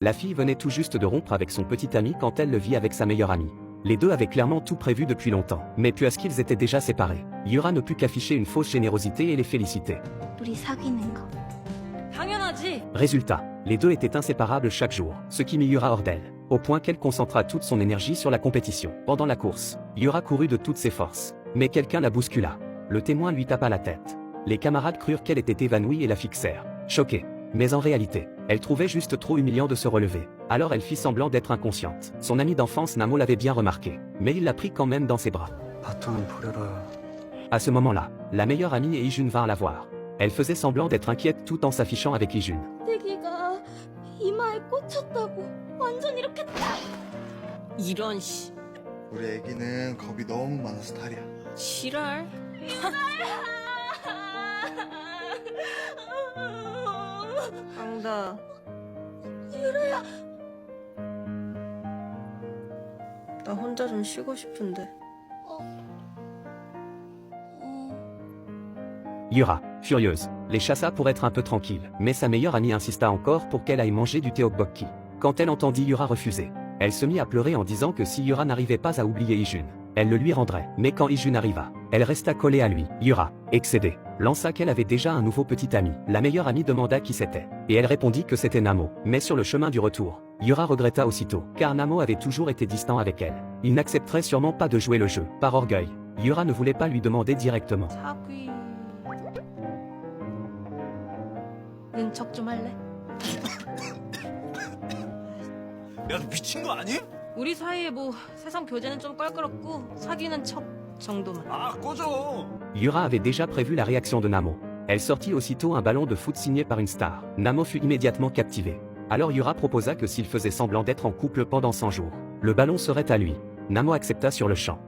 La fille venait tout juste de rompre avec son petit ami quand elle le vit avec sa meilleure amie. Les deux avaient clairement tout prévu depuis longtemps, mais puisqu'ils étaient déjà séparés, Yura ne put qu'afficher une fausse générosité et les féliciter. 우리 사귀는 거. 당연하지. Résultat, les deux étaient inséparables chaque jour, ce qui mit Yura hors d'elle, au point qu'elle concentra toute son énergie sur la compétition. Pendant la course, Yura courut de toutes ses forces, mais quelqu'un la bouscula. Le témoin lui tapa la tête. Les camarades crurent qu'elle était évanouie et la fixèrent, choqués. Mais en réalité, elle trouvait juste trop humiliant de se relever. Alors elle fit semblant d'être inconsciente. Son ami d'enfance Namo l'avait bien remarqué, mais il la prit quand même dans ses bras. 바톤은 버려라. À ce moment-là, la meilleure amie et Ijun vinrent la voir. Elle faisait semblant d'être inquiète tout en s'affichant avec Ijun. 떼기가 이마에 꽂혔다고. 완전 이렇게 딱. 이런 씨. 우리 애기는 겁이 너무 많아서 탈이야. 지랄. 강다. 유라야. 나 혼자 좀 쉬고 싶은데. Yura, furieuse, les chassa pour être un peu tranquille, mais sa meilleure amie insista encore pour qu'elle aille manger du tteokbokki. Quand elle entendit Yura refuser, elle se mit à pleurer en disant que si Yura n'arrivait pas à oublier Ijun, elle le lui rendrait. Mais quand Ijun arriva, elle resta collée à lui. Yura, excédée, lança qu'elle avait déjà un nouveau petit ami. La meilleure amie demanda qui c'était, et elle répondit que c'était Namo. Mais sur le chemin du retour, Yura regretta aussitôt, car Namo avait toujours été distant avec elle. Il n'accepterait sûrement pas de jouer le jeu. Par orgueil, Yura ne voulait pas lui demander directement. 사귀는 척 좀 할래? 야, 너 미친 거 아니? 우리 사이에 뭐 세상 교제는 좀 껄끄럽고 사귀는 척 정도만. 아, 꺼져. Yura avait déjà prévu la réaction de Namo. Elle sortit aussitôt un ballon de foot signé par une star. Namo fut immédiatement captivé. Alors Yura proposa que s'il faisait semblant d'être en couple pendant 100 jours, le ballon serait à lui. Namo accepta sur le champ.